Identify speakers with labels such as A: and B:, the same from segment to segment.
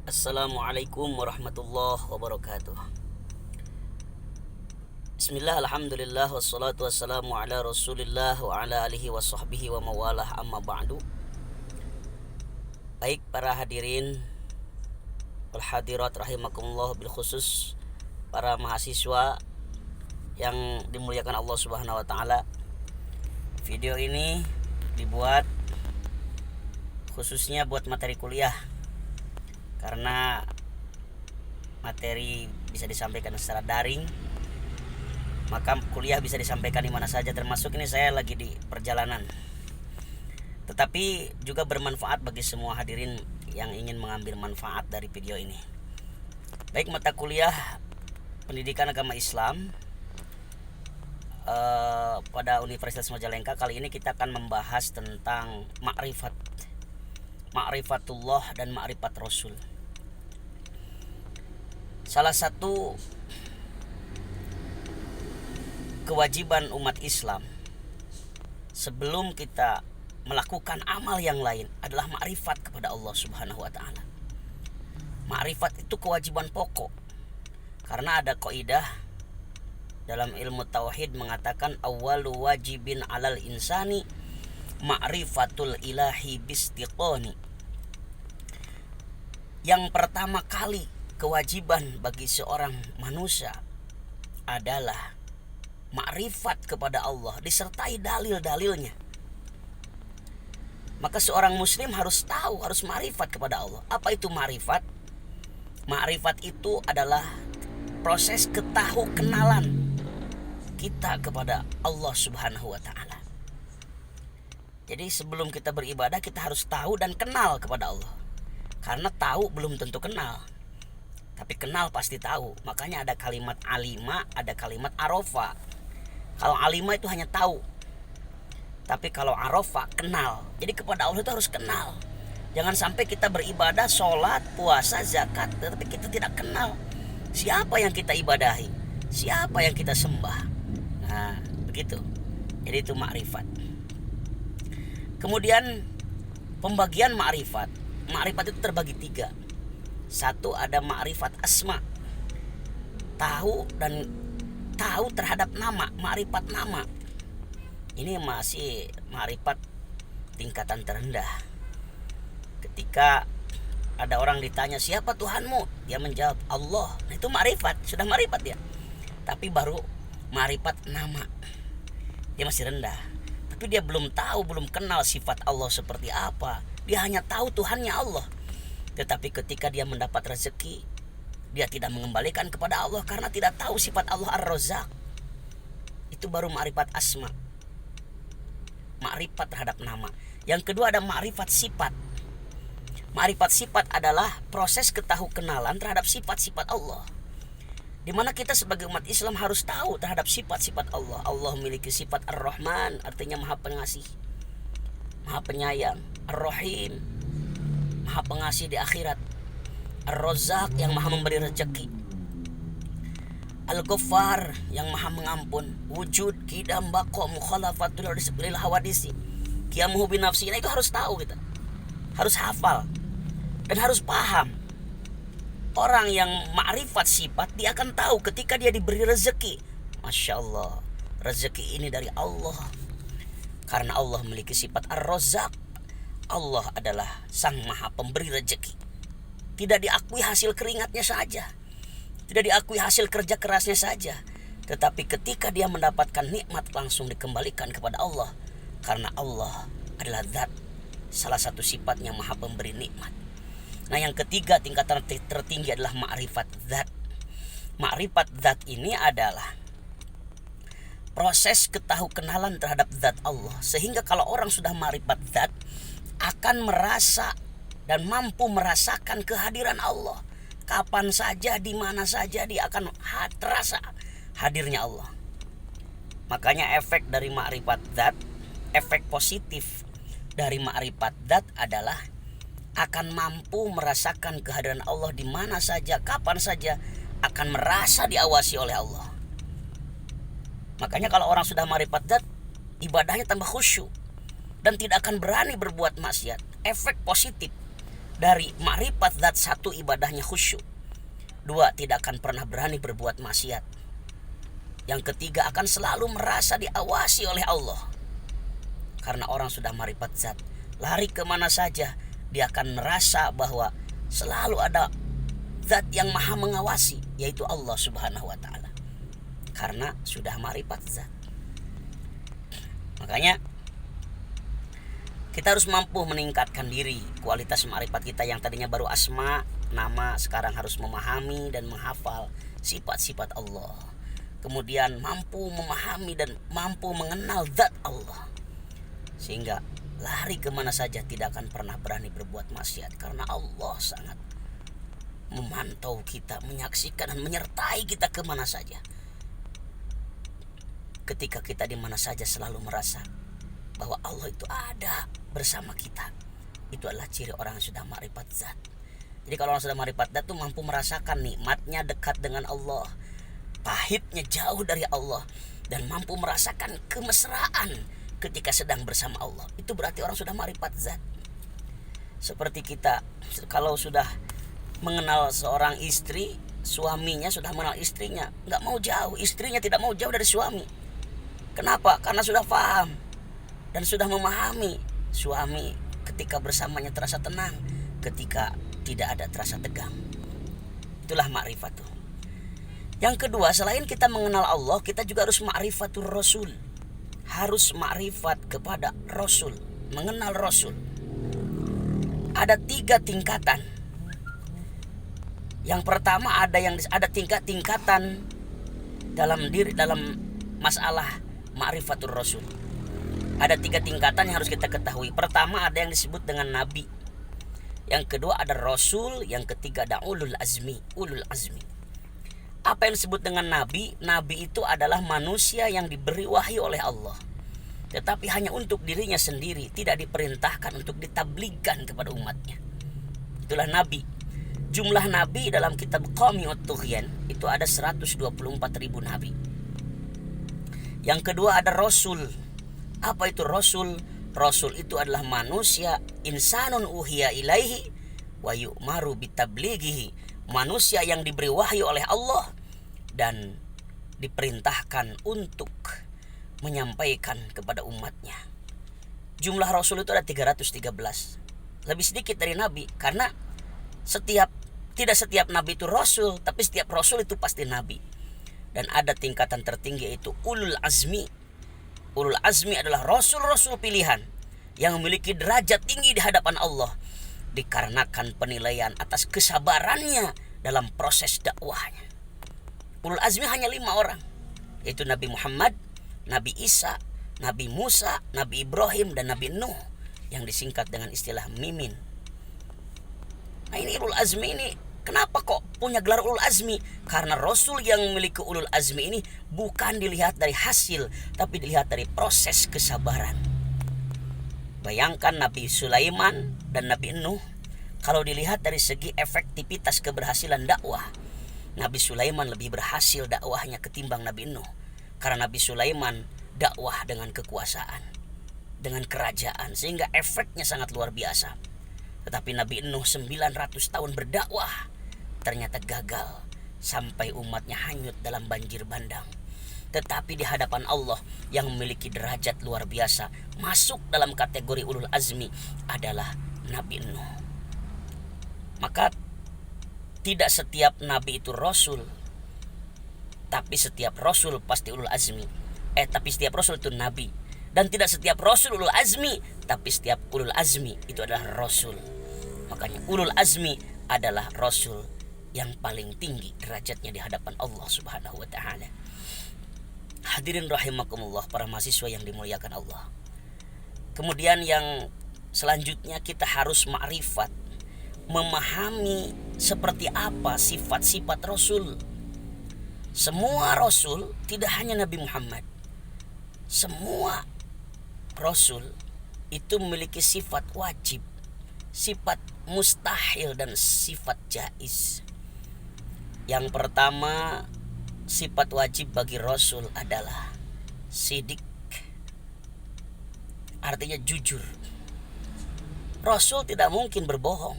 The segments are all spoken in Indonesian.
A: Assalamualaikum warahmatullahi wabarakatuh. Bismillah, alhamdulillah, wassalatu wassalamu ala rasulillah wa ala alihi wa sahbihi wa mawalah, amma ba'du. Baik para hadirin wal hadirat rahimakumullah, bil khusus para mahasiswa yang dimuliakan Allah Subhanahu wa taala. Video ini dibuat khususnya buat materi kuliah, karena materi bisa disampaikan secara daring, maka kuliah bisa disampaikan di mana saja, termasuk ini saya lagi di perjalanan. Tetapi juga bermanfaat bagi semua hadirin yang ingin mengambil manfaat dari video ini. Baik, mata kuliah Pendidikan Agama Islam pada Universitas Majalengka kali ini kita akan membahas tentang ma'rifatullah dan ma'rifat Rasul. Salah satu kewajiban umat Islam sebelum kita melakukan amal yang lain adalah ma'rifat kepada Allah Subhanahu wa taala. Ma'rifat itu kewajiban pokok. Karena ada kaidah dalam ilmu tauhid mengatakan awwalu wajibin alal insani ma'rifatul ilahi bistiqoni. Yang pertama kali kewajiban bagi seorang manusia adalah ma'rifat kepada Allah disertai dalil-dalilnya. Maka seorang muslim harus tahu, harus ma'rifat kepada Allah. Apa itu ma'rifat? Ma'rifat itu adalah proses kenalan kita kepada Allah Subhanahu wa taala. Jadi sebelum kita beribadah kita harus tahu dan kenal kepada Allah. Karena tahu belum tentu kenal, tapi kenal pasti tahu. Makanya ada kalimat alima, ada kalimat arofa. Kalau alima itu hanya tahu, tapi kalau arofa kenal. Jadi kepada Allah itu harus kenal. Jangan sampai kita beribadah, sholat, puasa, zakat, tetapi kita tidak kenal siapa yang kita ibadahi, siapa yang kita sembah. Nah, begitu. Jadi itu ma'rifat. Kemudian pembagian ma'rifat. Ma'rifat itu terbagi 3. Satu, ada ma'rifat asma. Tahu terhadap nama, ma'rifat nama. Ini masih ma'rifat tingkatan terendah. Ketika ada orang ditanya siapa Tuhanmu, dia menjawab Allah. Nah, itu ma'rifat, sudah ma'rifat dia. Tapi baru ma'rifat nama, dia masih rendah. Tapi dia belum tahu, belum kenal sifat Allah seperti apa. Dia hanya tahu Tuhannya Allah. Tetapi ketika dia mendapat rezeki, dia tidak mengembalikan kepada Allah karena tidak tahu sifat Allah Ar-Razzaq. Itu baru ma'rifat asma, ma'rifat terhadap nama. Yang kedua ada ma'rifat sifat. Ma'rifat sifat adalah proses kenalan terhadap sifat-sifat Allah, di mana kita sebagai umat Islam harus tahu terhadap sifat-sifat Allah. Allah memiliki sifat Ar-Rahman, artinya Maha Pengasih, Maha Penyayang. Ar-Rahim, Maha Pengasih di akhirat. Ar-Razzaq, yang Maha memberi rezeki. Al-Ghaffar, yang Maha mengampun. Wujud, Qidam, Baqa, Mukhalafatul lil hawadisi, Qiyamuhu bi nafsi. Nah, itu harus tahu kita. Harus hafal dan harus paham. Orang yang ma'rifat sifat, dia akan tahu ketika dia diberi rezeki, Masya Allah, rezeki ini dari Allah. Karena Allah memiliki sifat Ar-Razzaq. Allah adalah sang Maha Pemberi rezeki. Tidak diakui hasil keringatnya saja, tidak diakui hasil kerja kerasnya saja, tetapi ketika dia mendapatkan nikmat langsung dikembalikan kepada Allah. Karena Allah adalah zat, salah satu sifatnya Maha Pemberi nikmat. Nah, yang ketiga tingkatan tertinggi adalah ma'rifat zat. Ma'rifat zat ini adalah proses kenalan terhadap zat Allah. Sehingga kalau orang sudah ma'rifat zat, akan merasa dan mampu merasakan kehadiran Allah. Kapan saja, di mana saja dia akan terasa hadirnya Allah. Makanya efek dari ma'rifat zat, efek positif dari ma'rifat zat adalah akan mampu merasakan kehadiran Allah di mana saja, kapan saja, akan merasa diawasi oleh Allah. Makanya kalau orang sudah ma'rifat zat, ibadahnya tambah khusyuk dan tidak akan berani berbuat maksiat. Efek positif dari makrifat zat, satu, ibadahnya khusyuk. Dua, tidak akan pernah berani berbuat maksiat. Yang ketiga, akan selalu merasa diawasi oleh Allah. Karena orang sudah makrifat zat, lari kemana saja dia akan merasa bahwa selalu ada zat yang maha mengawasi, yaitu Allah subhanahu wa ta'ala. Karena sudah makrifat zat. Makanya kita harus mampu meningkatkan diri. Kualitas makrifat kita yang tadinya baru asma, nama, sekarang harus memahami dan menghafal sifat-sifat Allah. Kemudian mampu memahami dan mampu mengenal zat Allah, sehingga lari kemana saja tidak akan pernah berani berbuat maksiat. Karena Allah sangat memantau kita, menyaksikan dan menyertai kita kemana saja. Ketika kita di mana saja selalu merasa bahwa Allah itu ada bersama kita, itu adalah ciri orang yang sudah makrifat zat. Jadi kalau orang sudah makrifat zat itu mampu merasakan nikmatnya dekat dengan Allah, pahitnya jauh dari Allah, dan mampu merasakan kemesraan ketika sedang bersama Allah. Itu berarti orang sudah makrifat zat. Seperti kita kalau sudah mengenal seorang istri, suaminya sudah mengenal istrinya, nggak mau jauh, istrinya tidak mau jauh dari suami. Kenapa? Karena sudah paham dan sudah memahami. Suami ketika bersamanya terasa tenang, ketika tidak ada terasa tegang. Itulah makrifat tuh. Yang kedua, selain kita mengenal Allah, kita juga harus ma'rifatur Rasul. Harus makrifat kepada Rasul, mengenal Rasul. Ada 3 tingkatan. Yang pertama ada tingkat-tingkatan dalam masalah ma'rifatur Rasul. Ada 3 tingkatan yang harus kita ketahui. Pertama ada yang disebut dengan Nabi. Yang kedua ada Rasul. Yang ketiga ada ulul azmi. Apa yang disebut dengan Nabi? Nabi itu adalah manusia yang diberi wahyu oleh Allah, tetapi hanya untuk dirinya sendiri, tidak diperintahkan untuk ditabligkan kepada umatnya. Itulah Nabi. Jumlah Nabi dalam kitab Qami'ut Tughyan itu ada 124.000 Nabi. Yang kedua ada Rasul. Apa itu Rasul? Rasul itu adalah manusia, insanun uhiya ilaihi wa yu'maru bitablighihi. Manusia yang diberi wahyu oleh Allah dan diperintahkan untuk menyampaikan kepada umatnya. Jumlah Rasul itu ada 313. Lebih sedikit dari Nabi, karena tidak setiap Nabi itu Rasul, tapi setiap Rasul itu pasti Nabi. Dan ada tingkatan tertinggi, yaitu ulul azmi. Ulul azmi adalah Rasul-Rasul pilihan yang memiliki derajat tinggi di hadapan Allah, dikarenakan penilaian atas kesabarannya dalam proses dakwahnya. Ulul azmi hanya 5 orang, yaitu Nabi Muhammad, Nabi Isa, Nabi Musa, Nabi Ibrahim, dan Nabi Nuh, yang disingkat dengan istilah Mimin. Nah, ini ulul azmi ini, kenapa kok punya gelar ulul azmi? Karena Rasul yang memiliki ulul azmi ini bukan dilihat dari hasil, tapi dilihat dari proses kesabaran. Bayangkan Nabi Sulaiman dan Nabi Nuh, kalau dilihat dari segi efektivitas keberhasilan dakwah, Nabi Sulaiman lebih berhasil dakwahnya ketimbang Nabi Nuh. Karena Nabi Sulaiman dakwah dengan kekuasaan, dengan kerajaan, sehingga efeknya sangat luar biasa. Tetapi Nabi Nuh 900 tahun berdakwah, ternyata gagal, sampai umatnya hanyut dalam banjir bandang. Tetapi di hadapan Allah yang memiliki derajat luar biasa, masuk dalam kategori ulul azmi, adalah Nabi Nuh. Maka tidak setiap Nabi itu Rasul, tapi setiap Rasul pasti ulul azmi. Tapi setiap Rasul itu Nabi. Dan tidak setiap Rasul ulul azmi, tapi setiap ulul azmi itu adalah Rasul. Makanya ulul azmi adalah Rasul yang paling tinggi derajatnya di hadapan Allah subhanahu wa ta'ala. Hadirin rahimakumullah, para mahasiswa yang dimuliakan Allah. Kemudian yang selanjutnya, kita harus ma'rifat, memahami seperti apa sifat-sifat Rasul. Semua Rasul, tidak hanya Nabi Muhammad, semua Rasul itu memiliki sifat wajib, sifat mustahil, dan sifat jaiz. Yang pertama, sifat wajib bagi Rasul adalah sidik, artinya jujur. Rasul tidak mungkin berbohong.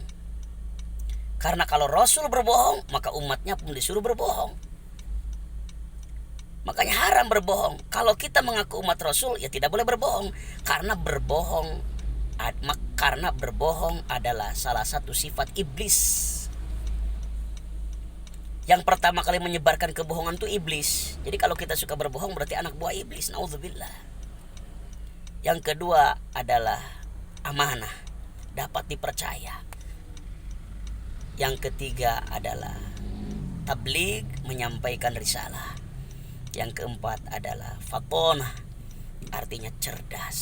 A: Karena kalau Rasul berbohong, maka umatnya pun disuruh berbohong. Makanya haram berbohong. Kalau kita mengaku umat Rasul, ya tidak boleh berbohong. Karena berbohong adalah salah satu sifat iblis. Yang pertama kali menyebarkan kebohongan itu iblis. Jadi kalau kita suka berbohong berarti anak buah iblis. Naudzubillah. Yang kedua adalah amanah, dapat dipercaya. Yang ketiga adalah tabligh, menyampaikan risalah. Yang keempat adalah fatonah, artinya cerdas.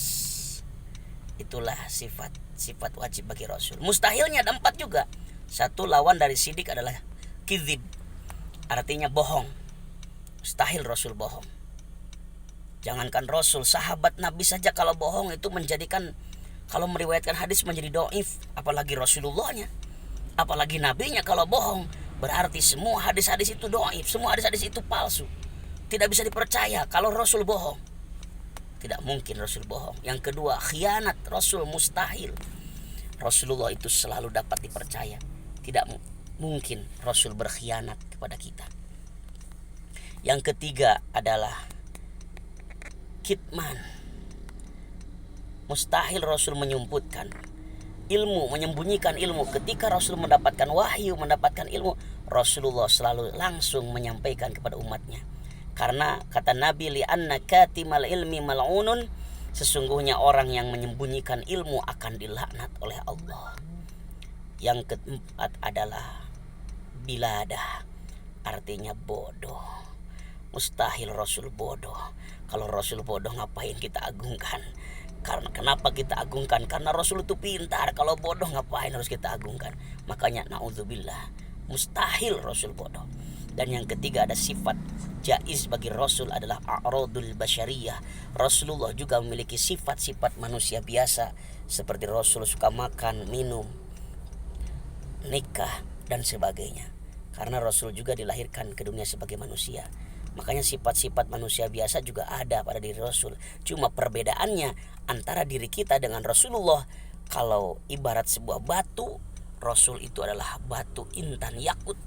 A: Itulah sifat wajib bagi Rasul. Mustahilnya ada 4 juga. Satu, lawan dari sidik adalah kizib, artinya bohong. Mustahil Rasul bohong. Jangankan Rasul, sahabat Nabi saja kalau bohong itu menjadikan, kalau meriwayatkan hadis menjadi dhaif, apalagi Rasulullahnya, apalagi nabinya. Kalau bohong berarti semua hadis-hadis itu dhaif, semua hadis-hadis itu palsu, tidak bisa dipercaya. Kalau Rasul bohong, tidak mungkin Rasul bohong. Yang kedua, khianat. Rasul mustahil. Rasulullah itu selalu dapat dipercaya. Tidak mungkin Rasul berkhianat kepada kita. Yang ketiga adalah kitman. Mustahil Rasul menyumputkan ilmu, menyembunyikan ilmu. Ketika Rasul mendapatkan wahyu, mendapatkan ilmu, Rasulullah selalu langsung menyampaikan kepada umatnya. Karena kata Nabi, li'anna katimal ilmi mal'unun, sesungguhnya orang yang menyembunyikan ilmu akan dilaknat oleh Allah. Yang keempat adalah biladah, artinya bodoh. Mustahil Rasul bodoh. Kalau Rasul bodoh ngapain kita agungkan? Karena kenapa kita agungkan? Karena Rasul itu pintar. Kalau bodoh ngapain harus kita agungkan? Makanya naudzubillah, mustahil Rasul bodoh. Dan yang ketiga ada sifat jaiz bagi Rasul adalah a'radul basyariyah. Rasulullah juga memiliki sifat-sifat manusia biasa, seperti Rasul suka makan, minum, nikah dan sebagainya. Karena Rasul juga dilahirkan ke dunia sebagai manusia. Makanya sifat-sifat manusia biasa juga ada pada diri Rasul. Cuma perbedaannya antara diri kita dengan Rasulullah, kalau ibarat sebuah batu, Rasul itu adalah batu intan yakut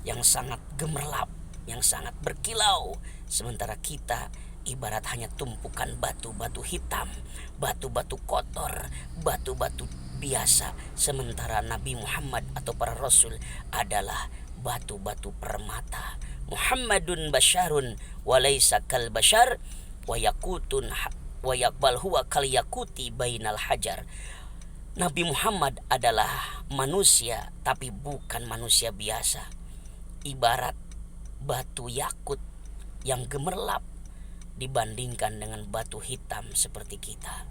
A: yang sangat gemerlap, yang sangat berkilau. Sementara kita ibarat hanya tumpukan batu-batu hitam, batu-batu kotor, batu-batu biasa. Sementara Nabi Muhammad atau para Rasul adalah batu-batu permata. Muhammadun basyarun walaysa kal basyar wa yakutun wa yakbal huwa kal yakuti bainal hajar. Nabi Muhammad adalah manusia tapi bukan manusia biasa. Ibarat batu yakut yang gemerlap dibandingkan dengan batu hitam seperti kita.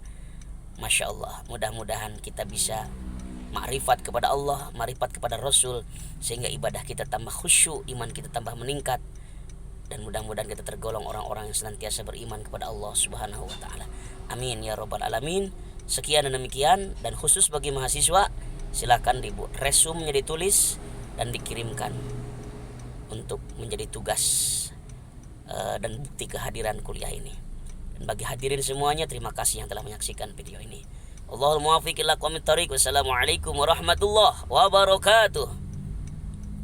A: Masya Allah, mudah-mudahan kita bisa makrifat kepada Allah, makrifat kepada Rasul, sehingga ibadah kita tambah khusyuk, iman kita tambah meningkat, dan mudah-mudahan kita tergolong orang-orang yang senantiasa beriman kepada Allah Subhanahu wa taala. Amin ya rabbal alamin. Sekian dan demikian, dan khusus bagi mahasiswa, silakan dibuat resumenya, ditulis dan dikirimkan untuk menjadi tugas dan bukti kehadiran kuliah ini. Dan bagi hadirin semuanya, terima kasih yang telah menyaksikan video ini. Allahul muwaffiq ila aqwamit thoriq. Wassalamualaikum warahmatullahi wabarakatuh.